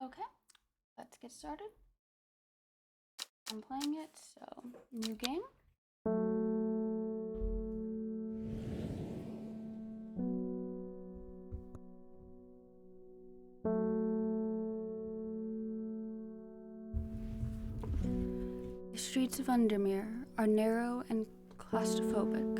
Okay, let's get started. I'm playing it, so new game. The streets of Undermere are narrow and claustrophobic.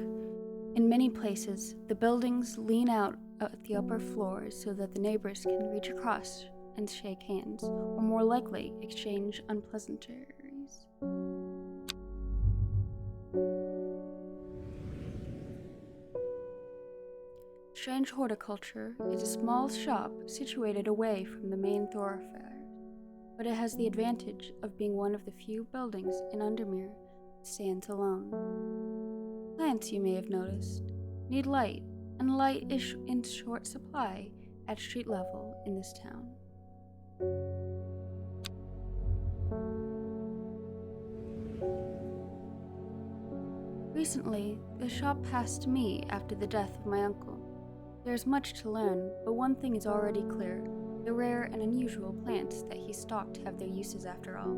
In many places, the buildings lean out at the upper floors so that the neighbors can reach across and shake hands, or more likely, exchange unpleasantries. Strange Horticulture is a small shop situated away from the main thoroughfare, but it has the advantage of being one of the few buildings in Undermere that stands alone. Plants, you may have noticed, need light, and light is in short supply at street level in this town. Recently, the shop passed me after the death of my uncle. There is much to learn, but one thing is already clear. The rare and unusual plants that he stocked have their uses after all.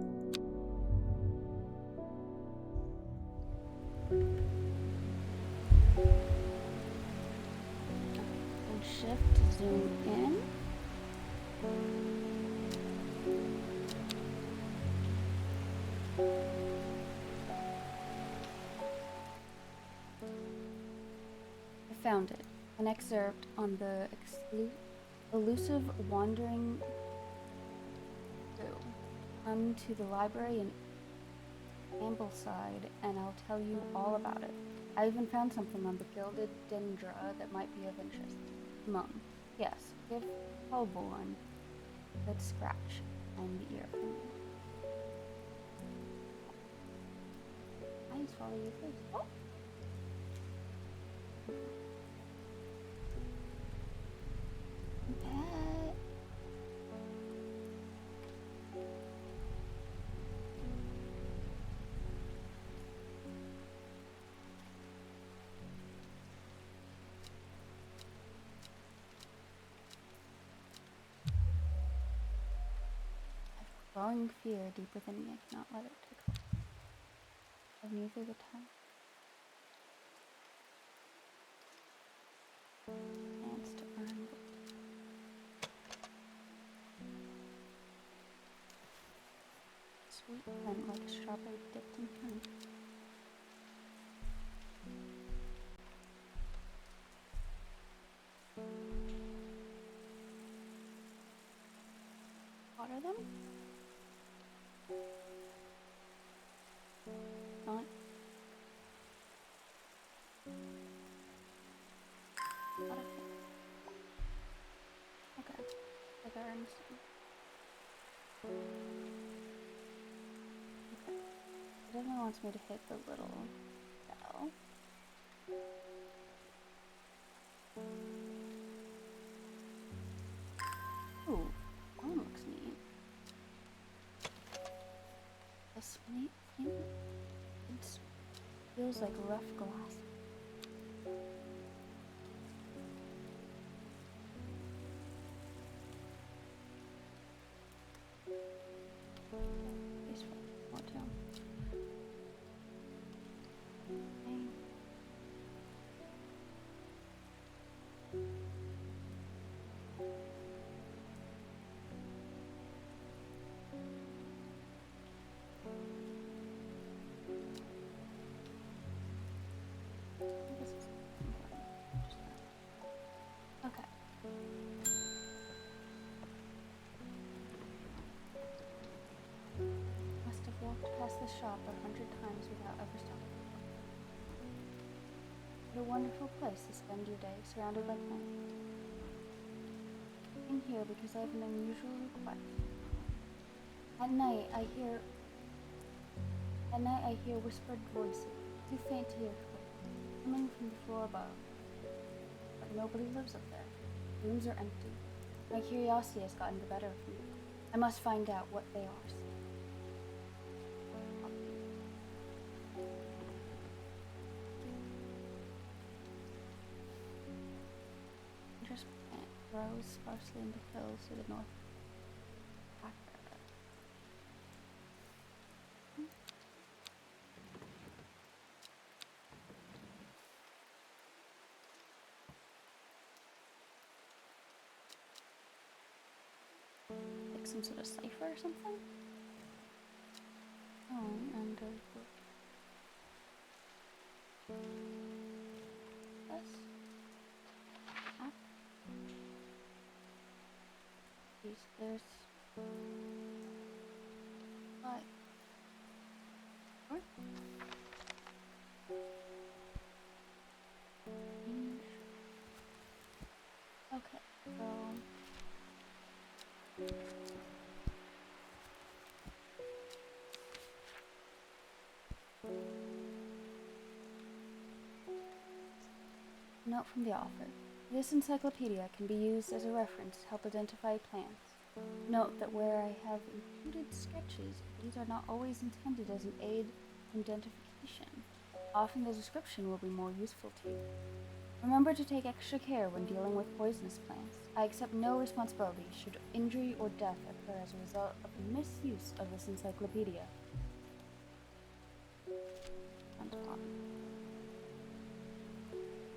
And shift to zoom in. I found it, an excerpt on the elusive wandering through. Come to the library in Ambleside, and I'll tell you all about it. I even found something on the gilded dendra that might be of interest. Mum, yes, give Hellborn a good scratch on the ear for me. Please follow you, please. Oh! Pet. Growing fear deep within me, I cannot let it take hold. I've neither the time chance to earn it. Sweet and like a strawberry dipped in honey. Water them? Not. Water. Okay. Like I understand. Okay. It definitely wants me to hit the little bell. Ooh, that one looks neat. The snake thing, it feels like rough glass. Peaceful. What too? Okay. This is important. Okay. Must have walked past the shop 100 times without ever stopping. What a wonderful place to spend your day, surrounded by plants. I'm here because I have an unusual request. At night I hear whispered voices, too faint to hear clearly, coming from the floor above. But nobody lives up there. Rooms are empty. My curiosity has gotten the better of me. I must find out what they are. Just plant grows sparsely in the hills to the north. some sort of cipher or something? Oh, and this app. Jeez, there's what? Okay, so note from the author. This encyclopedia can be used as a reference to help identify plants. Note that where I have included sketches, these are not always intended as an aid in identification. Often the description will be more useful to you. Remember to take extra care when dealing with poisonous plants. I accept no responsibility should injury or death occur as a result of the misuse of this encyclopedia.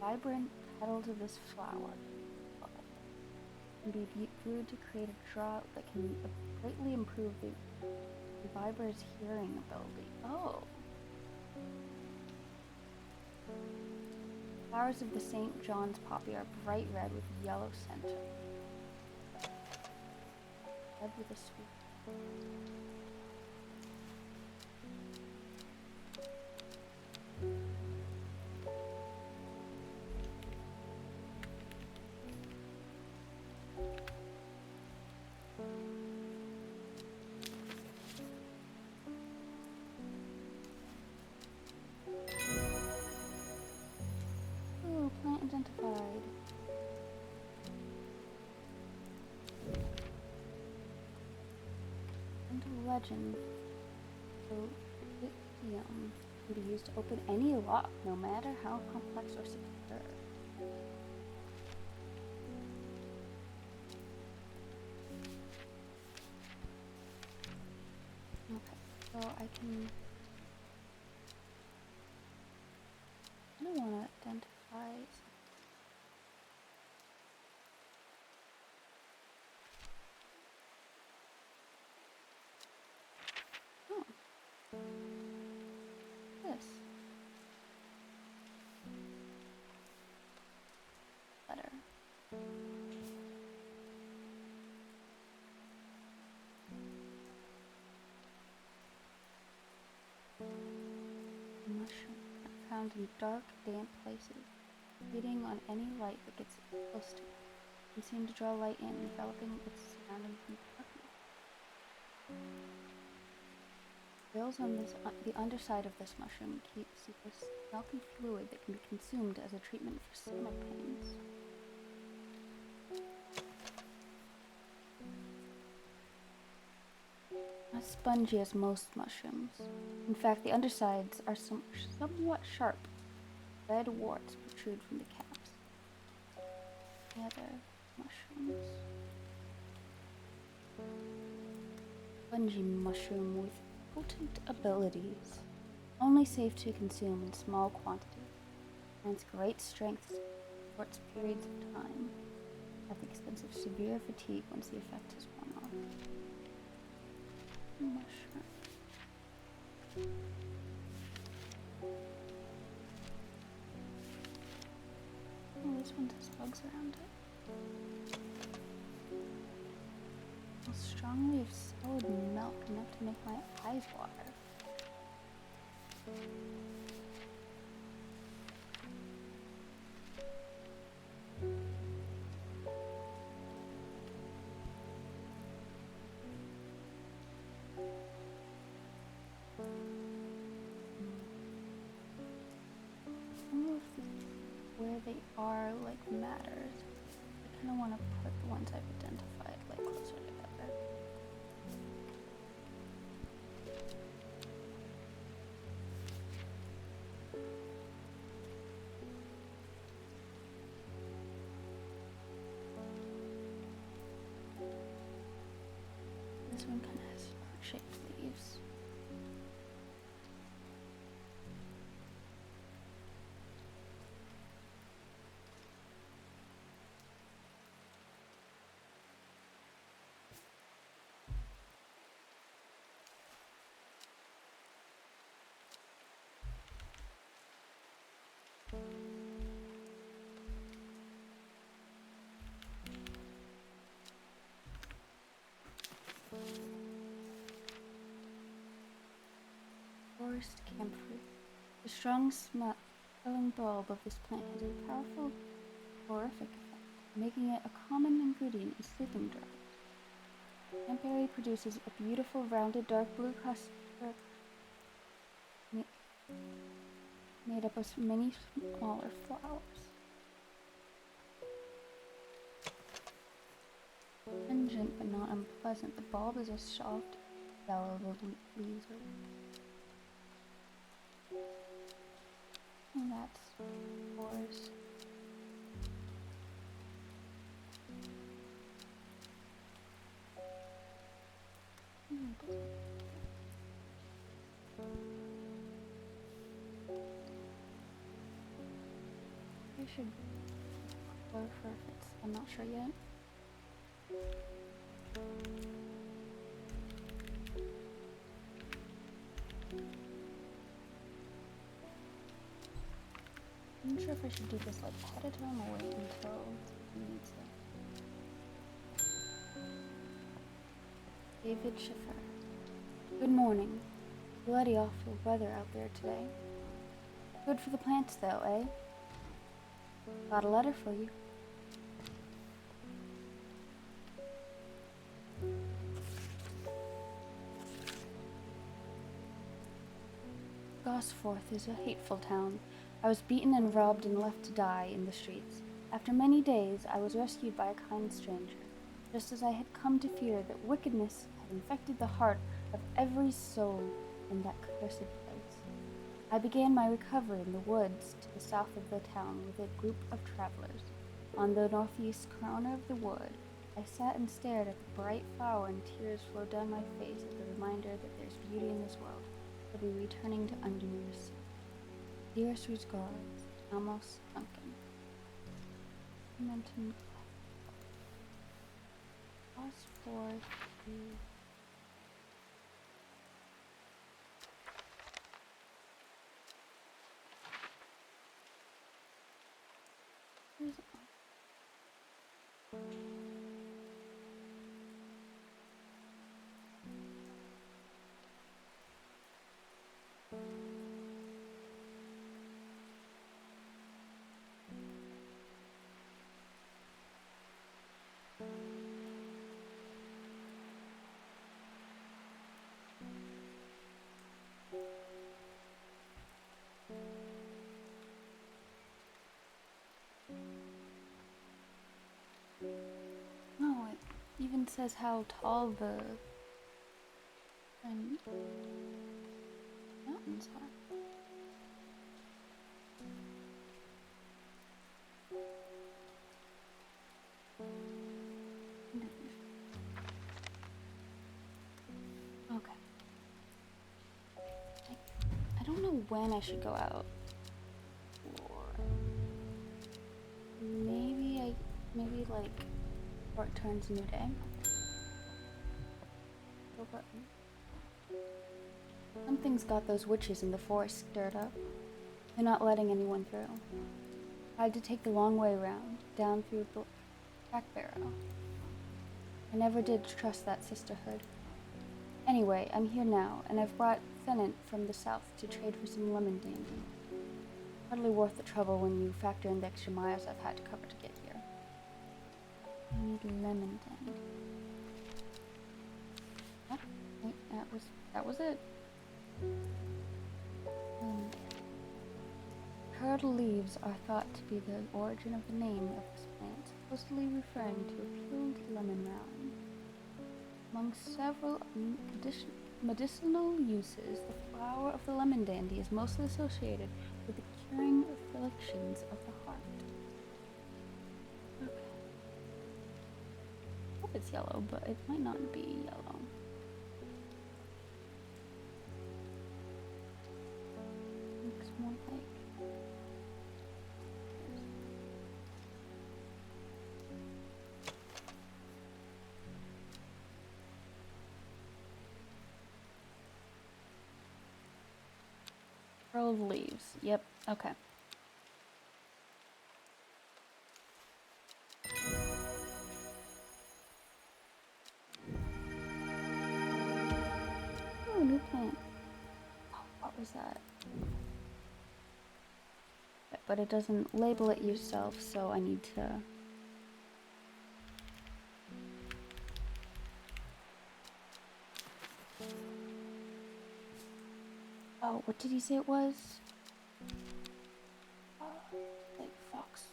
Vibrant petals of this flower can be brewed to create a draught that can greatly improve the vibrator's hearing ability. Oh. Flowers of the St. John's poppy are bright red with a yellow center. Red with a sweet. Ooh, plant identified. Into legend. So, idiom can be used to open any lock, no matter how complex or secure. Okay, so I don't want to identify. Oh, this letter. Mushroom found in dark, damp places, feeding on any light that gets close to it, and seem to draw light in, enveloping its surroundings in darkness. Oils on the underside of this mushroom keep secrets milky fluid that can be consumed as a treatment for stomach pains. Not spongy as most mushrooms. In fact, the undersides are somewhat sharp. Red warts protrude from the caps. The other mushrooms. Spongy mushroom with potent abilities. Only safe to consume in small quantities. Grants great strength for its periods of time, at the expense of severe fatigue once the effect has worn off. Mushroom. Oh, this one has bugs around it. How strongly of solid milk enough to make my eyes water. Where they are matters. I kind of want to put the ones I've identified closer together. This one kind of has heart-shaped leaves. forest camphor. The strong smelling bulb of this plant has a powerful calorific effect, making it a common ingredient in sleeping drugs. Camphor produces a beautiful rounded dark blue cluster made up of many smaller flowers. Pungent but not unpleasant, the bulb is a soft yellow, the leaves are. And that's forest. I should go for if it's. I'm not sure yet. I'm not sure if I should do this like ahead of time or wait until he needs it. David Schiffer. Good morning. Bloody awful weather out there today. Good for the plants though, eh? Got a letter for you. Gosforth is a hateful town. I was beaten and robbed and left to die in the streets. After many days, I was rescued by a kind stranger, just as I had come to fear that wickedness had infected the heart of every soul in that cursed place. I began my recovery in the woods to the south of the town with a group of travelers. On the northeast corner of the wood, I sat and stared at the bright flower, and tears flowed down my face at the reminder that there's beauty in this world. I'll be returning to Undermere soon. Dearest regards, Amos Duncan. Mention Gosforth. Where's it? Oh, it even says how tall the mountains are. Okay. I don't know when I should go out. Or maybe like before it turns a new day. Go button. Something's got those witches in the forest stirred up. They're not letting anyone through. I had to take the long way round, down through the back barrow. I never did trust that sisterhood. Anyway, I'm here now, and I've brought Fennant from the south to trade for some lemon dandy. Hardly worth the trouble when you factor in the extra miles I've had to cover to get here. I need lemon dandy. Oh, wait, that was it. Curled leaves are thought to be the origin of the name of this plant, supposedly referring to a peeled lemon rind. Among several medicinal uses, the flower of the lemon dandy is mostly associated with the curing afflictions of the heart. Okay. I hope it's yellow, but it might not be yellow. Looks more like curled leaves. Yep, okay. Oh, new plant. Oh, what was that? But it doesn't label it yourself, so I need to... Oh, what did he say it was? Like fox.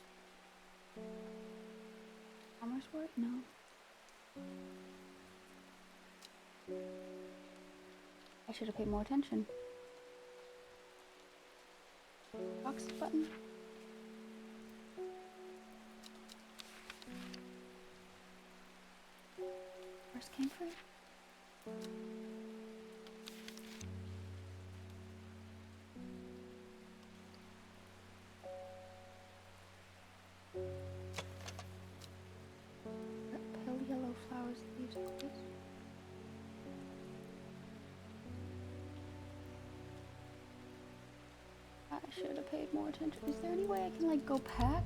Farmer's word? No. I should have paid more attention. Fox button? First came free? Pale yellow flowers, leaves, please. I should have paid more attention. Is there any way I can, like, go back?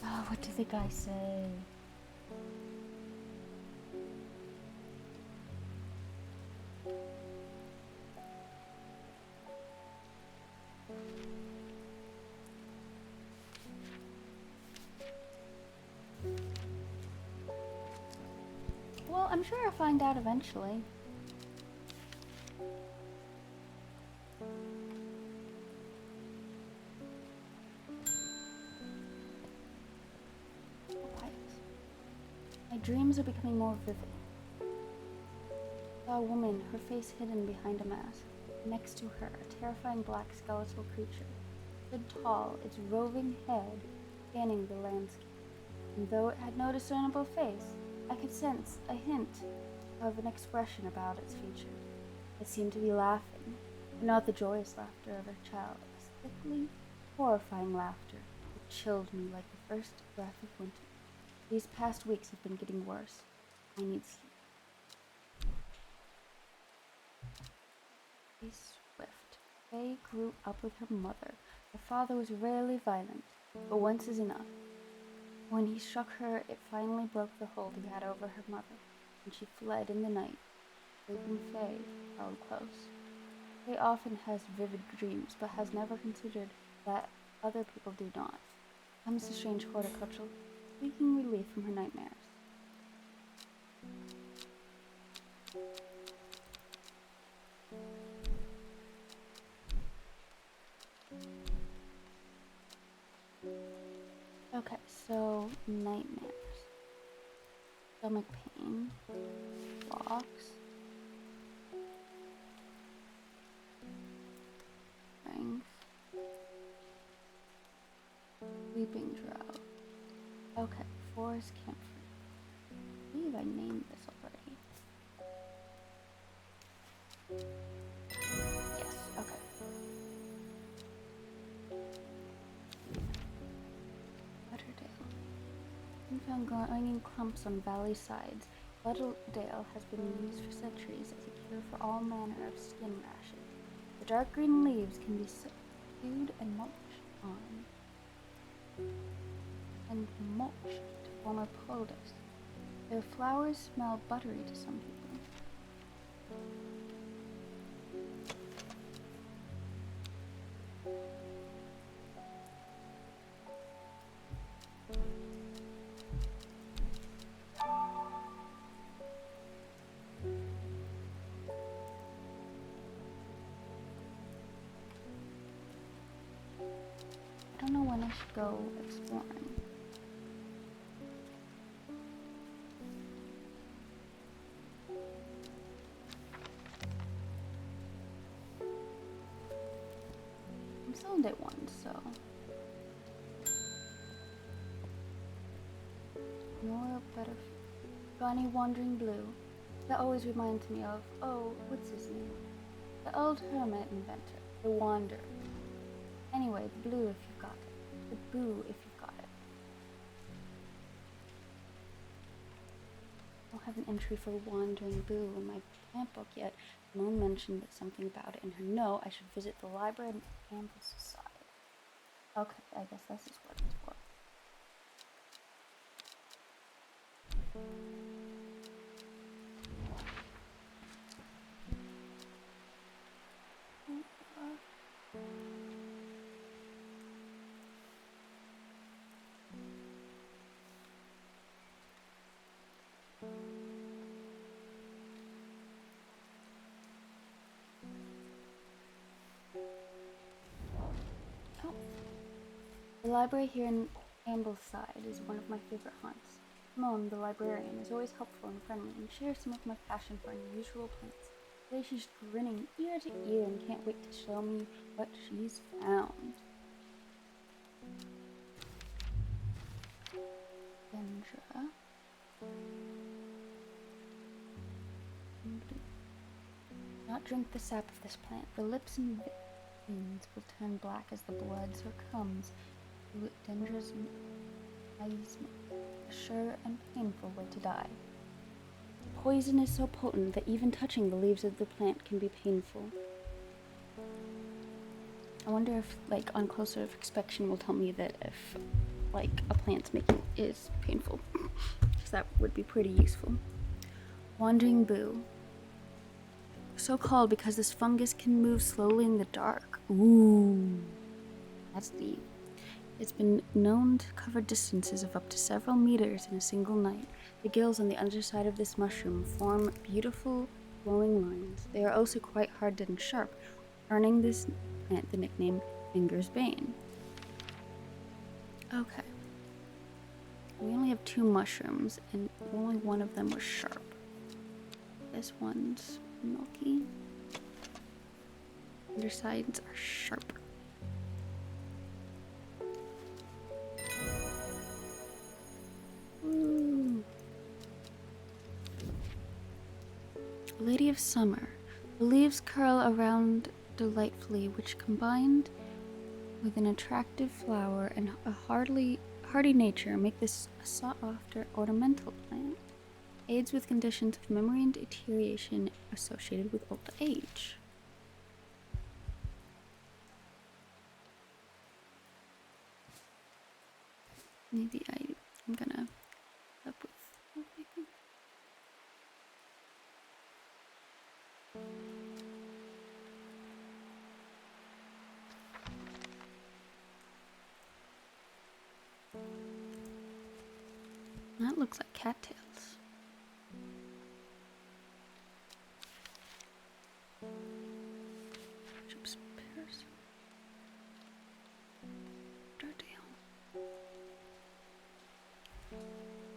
Oh, what did the guy say? Well, I'm sure I'll find out eventually. My dreams are becoming more vivid. I saw a woman, her face hidden behind a mask. Next to her, a terrifying black skeletal creature stood tall, its roving head scanning the landscape. And though it had no discernible face, I could sense a hint of an expression about its features. It seemed to be laughing, but not the joyous laughter of a child. It was thickly, horrifying laughter. It chilled me like the first breath of winter. These past weeks have been getting worse. I need sleep. Be swift. Faye grew up with her mother. Her father was rarely violent, but once is enough. When he struck her, it finally broke the hold he had over her mother, and she fled in the night, leaving Faye held close. Faye often has vivid dreams, but has never considered that other people do not. Comes to strange horticulture, seeking relief from her nightmares. Okay, so nightmares. Stomach pain. Walks. Strength. Sleeping drought. Okay, forest camphor. I believe I named this already. Yes, okay. Butterdale. Been found growing in clumps on valley sides. Butterdale has been used for centuries as a cure for all manner of skin rashes. The dark green leaves can be stewed and mulched to form a poultice. Their flowers smell buttery to some people. I don't know when I should go exploring. I'm still on day 1, so... More better... Bunny Wandering Blue. That always reminds me of, oh, what's his name? The old hermit inventor, the Wanderer. Anyway, the blue if you've got it. The boo if you've got it. I don't have an entry for Wandering Boo in my camp book yet. Moon mentioned something about it in her note. I should visit the library and campus side. Okay, I guess this is what it's for. Oh. The library here in Ambleside is one of my favorite haunts. Simone, the librarian, is always helpful and friendly and shares some of my passion for unusual plants. Today she's grinning ear to ear and can't wait to show me what she's found. Dendra. Not drink the sap of this plant. The lips and veins will turn black as the blood succumbs to Dendra's miasma, a sure and painful way to die. The poison is so potent that even touching the leaves of the plant can be painful. I wonder if, like, on closer inspection will tell me that if, like, a plant's making is painful. Because that would be pretty useful. Wandering Boo. So called because this fungus can move slowly in the dark. Ooh, that's deep. It's been known to cover distances of up to several meters in a single night. The gills on the underside of this mushroom form beautiful, flowing lines. They are also quite hard and sharp, earning this plant the nickname Finger's Bane. Okay. We only have 2 mushrooms, and only one of them was sharp. This one's milky. Undersides are sharp. Ooh. Lady of Summer. The leaves curl around delightfully, which combined with an attractive flower and a hardy nature make this a sought-after ornamental plant. Aids with conditions of memory and deterioration associated with old age. Maybe I'm gonna up with maybe. That looks like cattails. Chips and pears.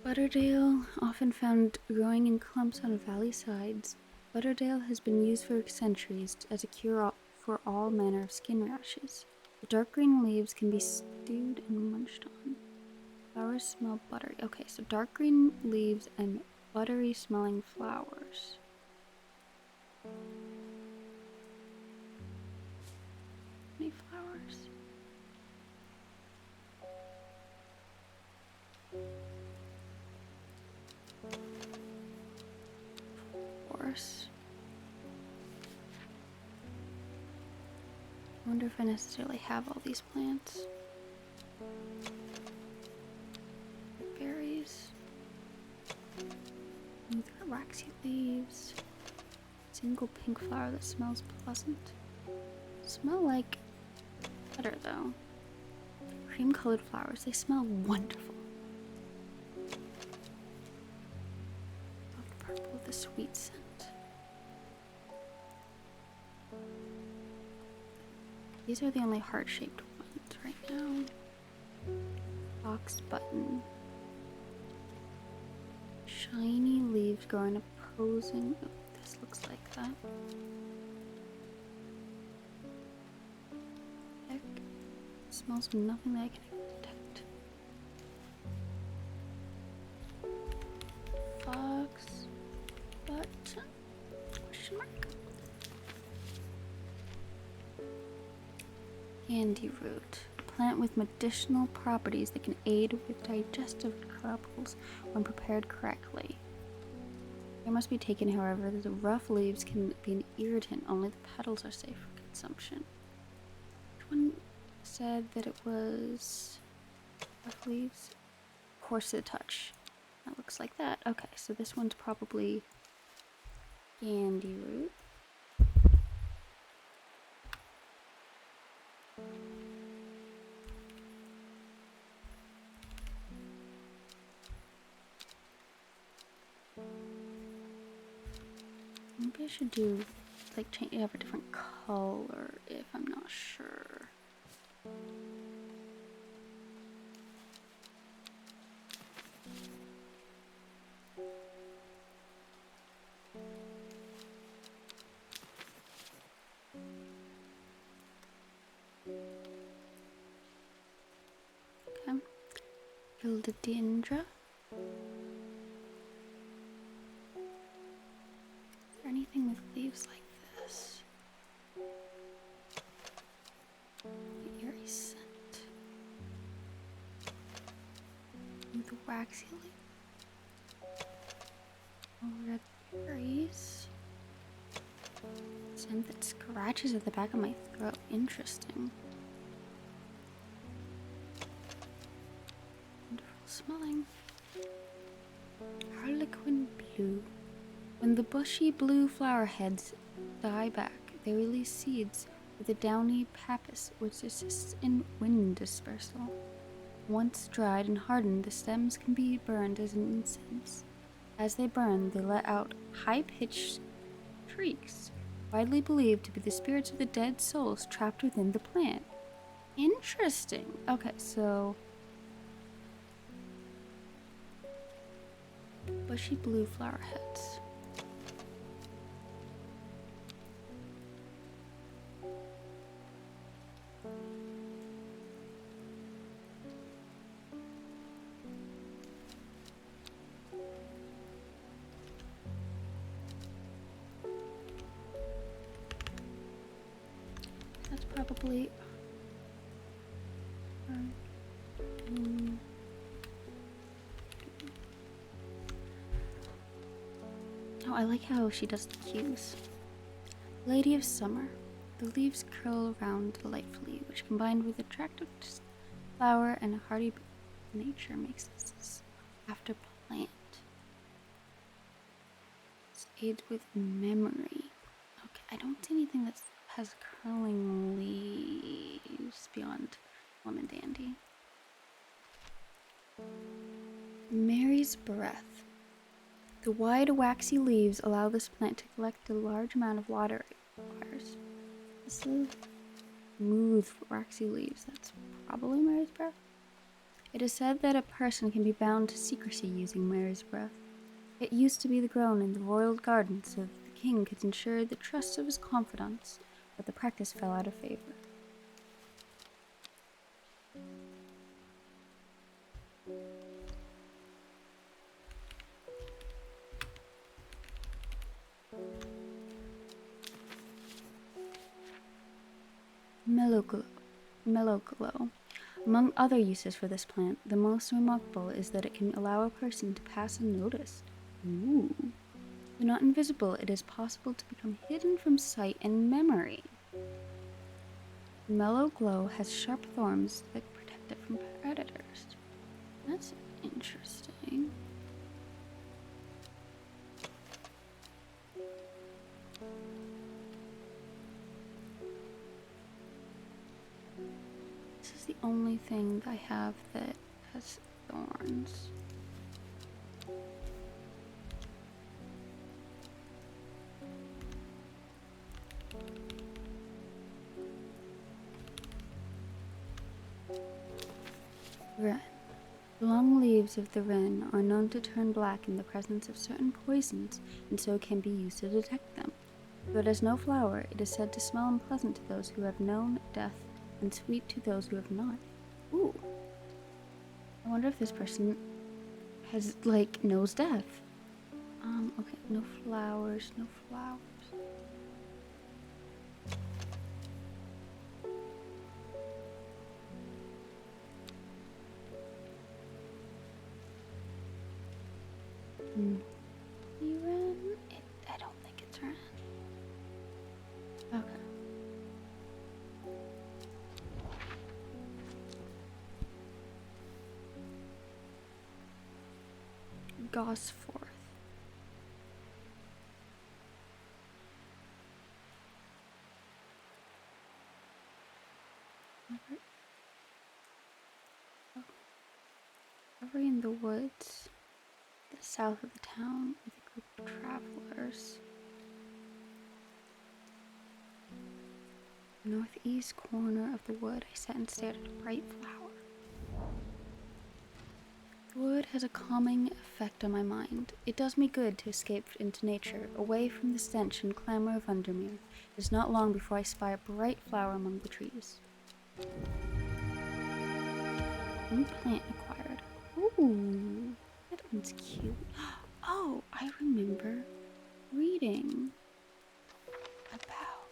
Butterdale, often found growing in clumps on valley sides. Butterdale has been used for centuries as a cure for all manner of skin rashes. The dark green leaves can be stewed and munched on. Flowers smell buttery. Okay, so dark green leaves and buttery smelling flowers. Any flowers? Of course. I wonder if I necessarily have all these plants. Berries. Ooh, there are waxy leaves. Single pink flower that smells pleasant. Smell like butter though. Cream colored flowers, they smell wonderful. Soft purple with a sweet scent. These are the only heart-shaped ones right now. Box button. Shiny leaves growing opposing. Oh, this looks like that. Heck. It smells nothing that I can detect. Fox button? Question mark. Candy root. A plant with medicinal properties that can aid with digestive troubles when prepared correctly. Care must be taken, however, that the rough leaves can be an irritant. Only the petals are safe for consumption. Which one said that it was rough leaves. Horticulture. That looks like that. Okay, so this one's probably candy root. Maybe I should do, like, have a different color if I'm not sure. Okay. Philodendra. Is there anything with leaves like this? The eerie scent. With the waxy leaf. Oh, red berries. Scent that scratches at the back of my throat. Interesting. Wonderful smelling. Harlequin blue. When the bushy blue flower heads die back, they release seeds with a downy pappus which assists in wind dispersal. Once dried and hardened, the stems can be burned as an incense. As they burn, they let out high-pitched shrieks, widely believed to be the spirits of the dead souls trapped within the plant. Interesting. Okay, so bushy blue flower heads. That's probably oh, I like how she does the cues. Lady of Summer. The leaves curl around delightfully, which combined with attractive flower and a hardy nature makes this after plant. It aids with memory. Okay, I don't see anything that has curling leaves beyond lemon dandy. Mary's breath. The wide, waxy leaves allow this plant to collect a large amount of water it requires. This is smooth, waxy leaves. That's probably Mary's breath. It is said that a person can be bound to secrecy using Mary's breath. It used to be grown in the royal garden so that the king could ensure the trust of his confidants, but the practice fell out of favor. Mellow glow. Among other uses for this plant, the most remarkable is that it can allow a person to pass unnoticed. Ooh. Though not invisible, it is possible to become hidden from sight and memory. Mellow glow has sharp thorns that protect it from predators. That's interesting. This is the only thing I have that has thorns. Wren. The long leaves of the wren are known to turn black in the presence of certain poisons, and so can be used to detect them. Though it has no flower, it is said to smell unpleasant to those who have known death and sweet to those who have not. Ooh. I wonder if this person has, like, knows death. Okay, no flowers, no flowers. Wren? I don't think it's wren. Okay. Gosforth. Over in the woods, the south of the town, with a group of travelers. The northeast corner of the wood, I sat and stared at a bright flower. The wood has a calming effect on my mind. It does me good to escape into nature, away from the stench and clamor of Undermere. It is not long before I spy a bright flower among the trees. New plant acquired. Ooh, that one's cute. Oh, I remember reading about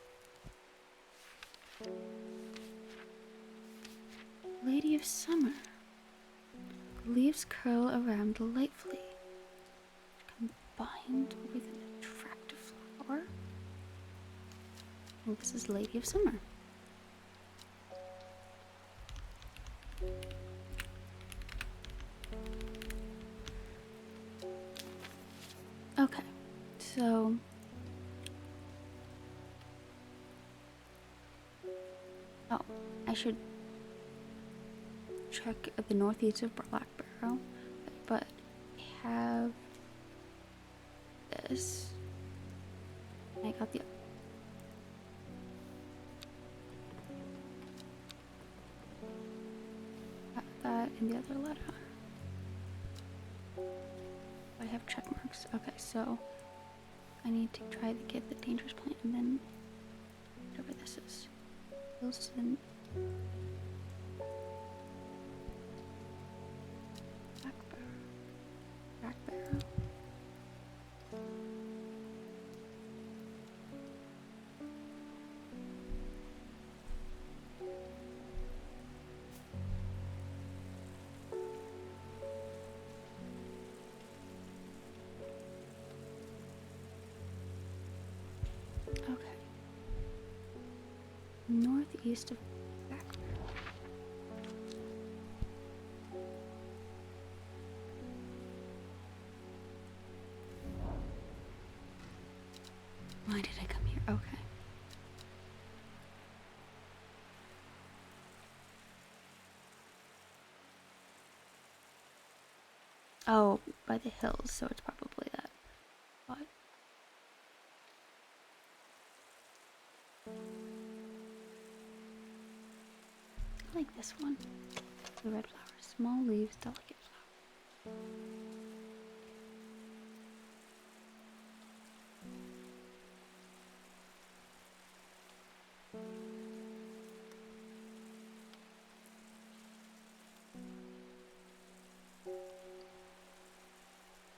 Lady of Summer. The leaves curl around delightfully, combined with an attractive flower. And this is Lady of Summer. Okay, so I should check at the northeast of Black Barrow, but I have this. I got the that in the other letter. I have check marks. Okay, so I need to try to get the dangerous plant and then whatever this is. Wilson. Black Barrow. Okay. Northeast of Black Barrow. Why did I come here? Okay. Oh, by the hills, so it's probably that. But I like this one. The red flowers, small leaves, delicate flower.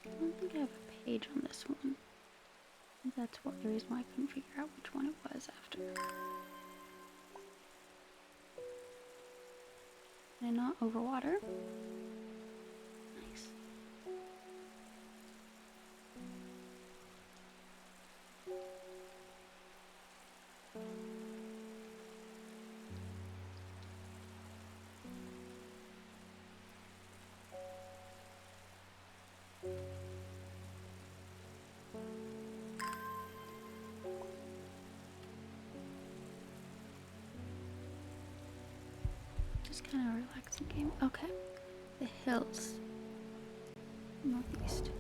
I don't think I have a page on this one. I think that's what the reason why I couldn't figure out which one it was after. Can I not overwater? Nice. Just kind of a relaxing game. Okay. The hills. Northeast.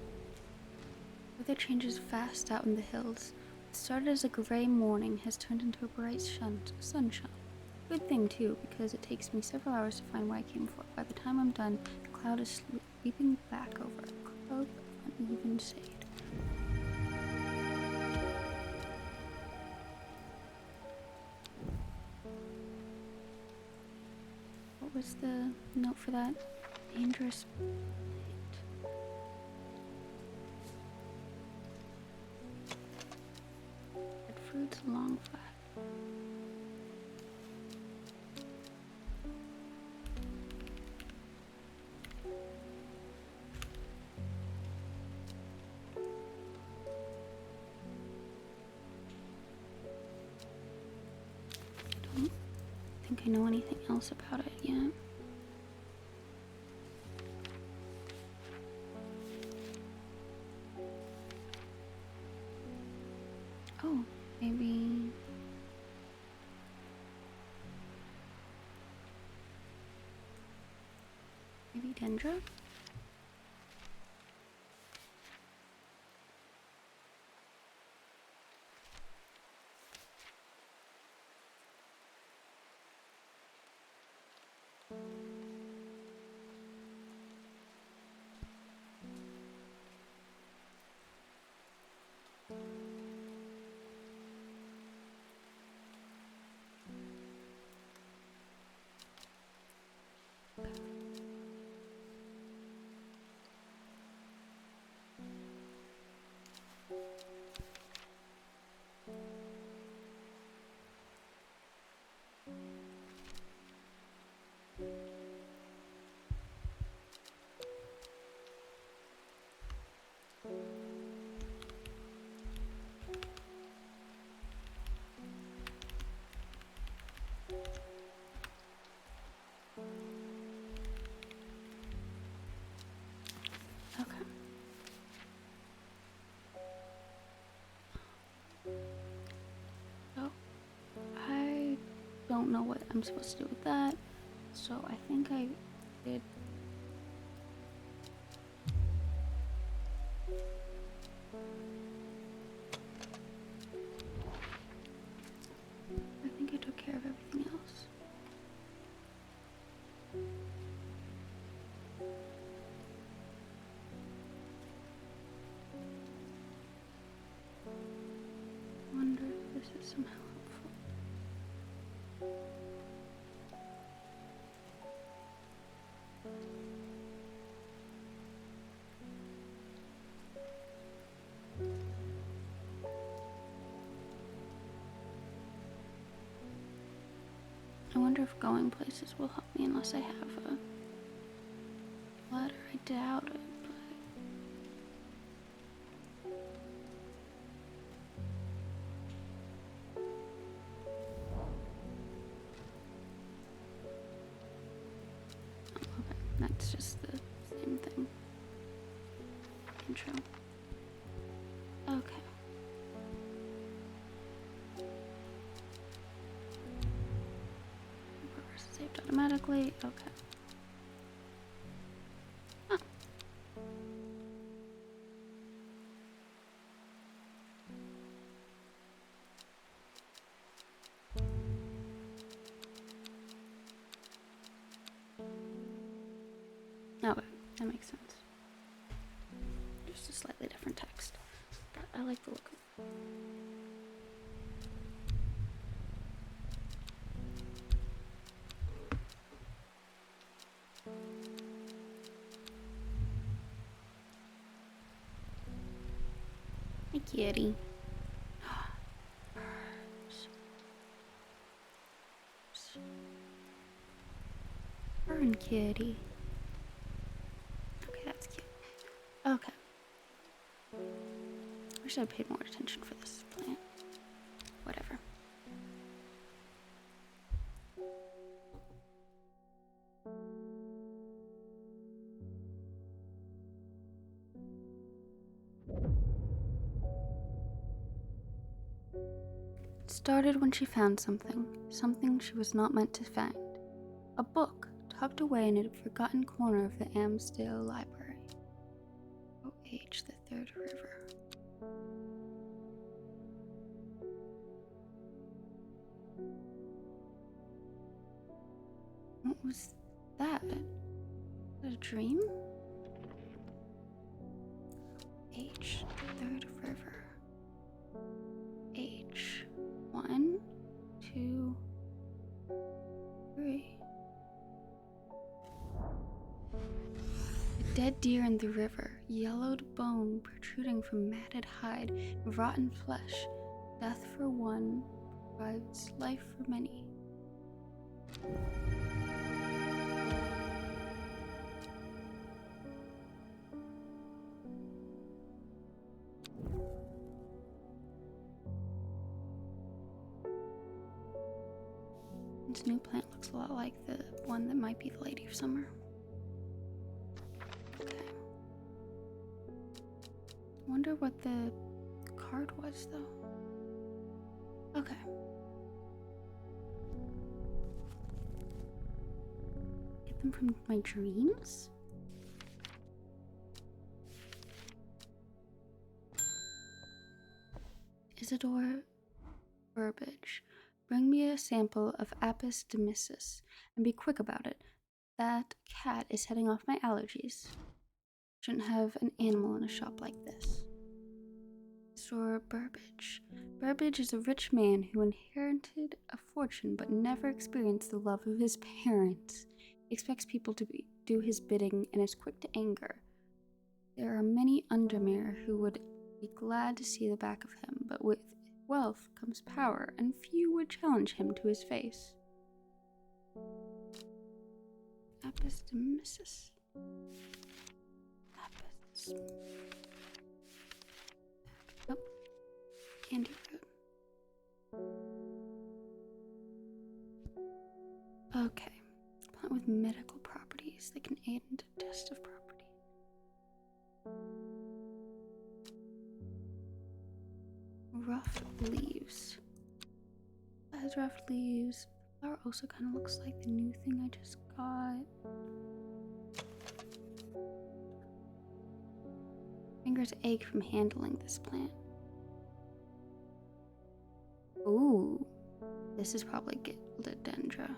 Weather changes fast out in the hills. What started as a gray morning has turned into a bright sunshine. Good thing too, because it takes me several hours to find what I came for. By the time I'm done, the cloud is sweeping back over a cloak of uneven shade. What was the note for that? Dangerous plant. Red fruits, long flat. I don't think I know anything else about it yet. hydrangea? Okay. So, I don't know what I'm supposed to do with that, so I think I did. I think I took care of everything else. I wonder if this is somehow helpful. I wonder if going places will help me unless I have a letter. I doubt it, but... Okay, that's just the same thing. Intro. Okay. Progress is saved automatically. Okay. Huh. Okay, that makes sense. Just a slightly different text. But I like the look of it. Hi, kitty. Birds. Fern kitty. Okay, that's cute. Okay. Wish I paid more attention for this plant. Whatever. It started when she found something she was not meant to find. A book tucked away in a forgotten corner of the Amsdale Library. O.H. the Third River. What was that? Was it a dream? H, the Third River. H. 1, 2, 3. A dead deer in the river, yellowed bone protruding from matted hide, rotten flesh. Death for one provides life for many. This new plant looks a lot like the one that might be the Lady of Summer. Okay. I wonder what the card was, though. Okay. Get them from my dreams? Isidore Burbage, bring me a sample of Apis demyssus, and be quick about it. That cat is heading off my allergies. Shouldn't have an animal in a shop like this. Isidore Burbage. Burbage is a rich man who inherited a fortune but never experienced the love of his parents. He expects people to do his bidding and is quick to anger. There are many Undermere who would be glad to see the back of him, but with wealth comes power, and few would challenge him to his face. Apis demyssus. Apis. Oh, candy fruit. Okay. Plant with medical properties that can aid in digestive properties. Rough leaves. That has rough leaves. The flower also kind of looks like the new thing I just got. Fingers ache from handling this plant. Ooh, this is probably Gildedendra.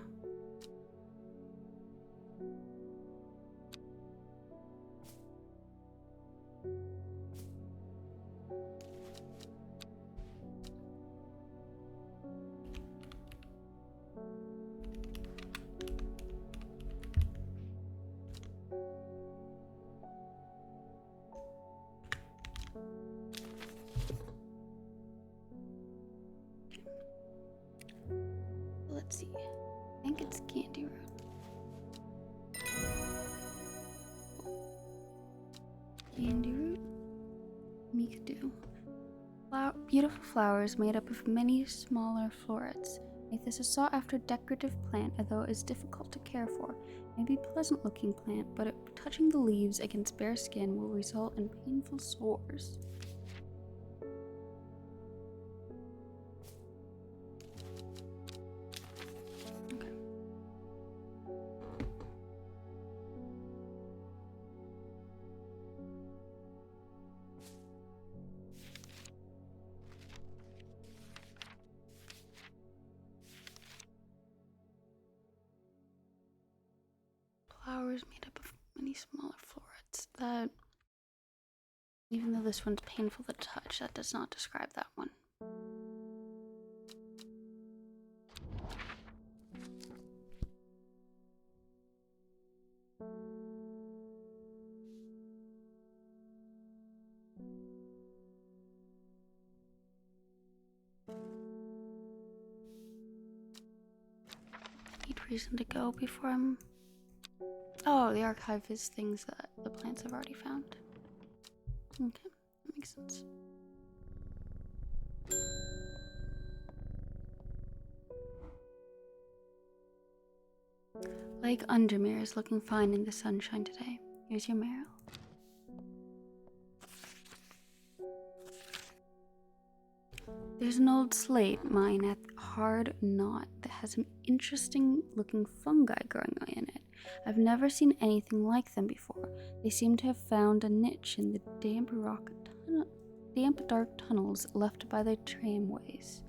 Let's see. I think it's candy root. Candy root. Mikadu. Beautiful flowers made up of many smaller florets make this a sought-after decorative plant, although it is difficult to care for. It may be a pleasant-looking plant, but touching the leaves against bare skin will result in painful sores. Flowers made up of many smaller florets. That, even though this one's painful to touch, that does not describe that one. I need reason to go before I'm... Oh, the archive is things that the plants have already found. Okay, that makes sense. Lake Undermere is looking fine in the sunshine today. Here's your marrow. There's an old slate mine at Hard Knot that has some interesting looking fungi growing in it. I've never seen anything like them before. They seem to have found a niche in the damp, dark tunnels left by the tramways.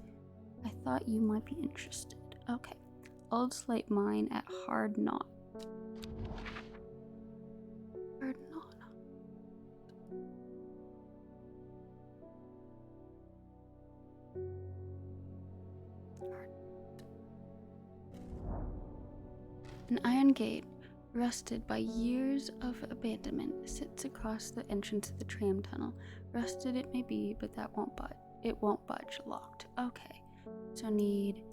I thought you might be interested. Okay. Old slate mine at Hard Knot. Hard Knot. An iron gate, rusted by years of abandonment, sits across the entrance of the tram tunnel. Rusted it may be, but that won't budge. It won't budge. Locked. Okay. So need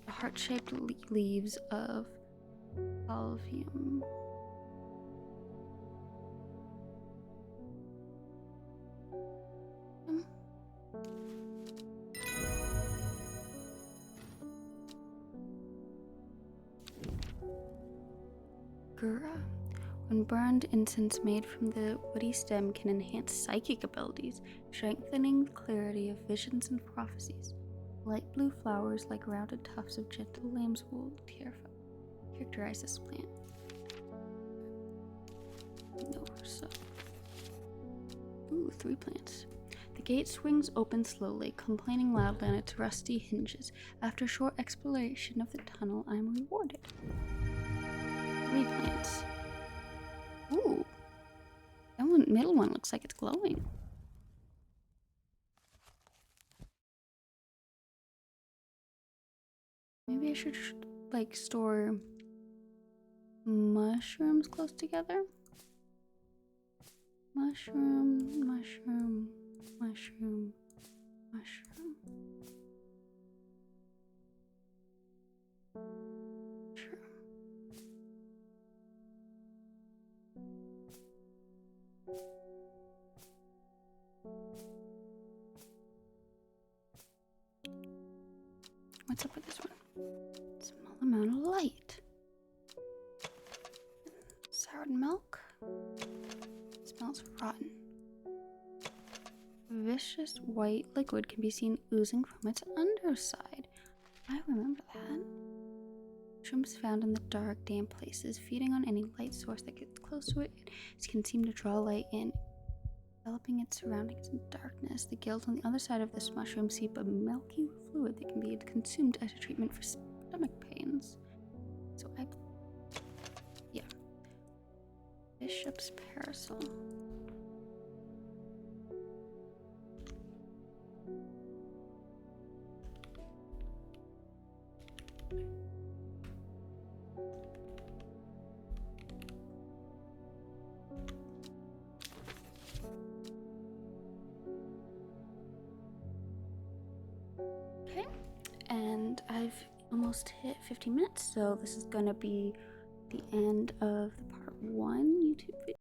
the heart-shaped leaves of alvium. Gura. When burned, incense made from the woody stem can enhance psychic abilities, strengthening the clarity of visions and prophecies. Light blue flowers like rounded tufts of gentle lamb's wool characterize this plant. No, so. Ooh, 3 plants. The gate swings open slowly, complaining loudly on its rusty hinges. After a short exploration of the tunnel, I am rewarded. 3 plants. Ooh. That middle one looks like it's glowing. Maybe I should like store mushrooms close together. Mushroom, mushroom, mushroom, mushroom. Sure. What's up with this one? Small amount of light. Soured milk. Smells rotten. Vicious white liquid can be seen oozing from its underside. I remember that. Mushrooms found in the dark, damp places, feeding on any light source that gets close to it, it can seem to draw light in, enveloping its surroundings in darkness. The gills on the other side of this mushroom seep a milky fluid that can be consumed as a treatment for stomach pains. So yeah. Bishop's parasol. Okay, and I've almost hit 15 minutes, so this is gonna be the end of the part 1 YouTube video.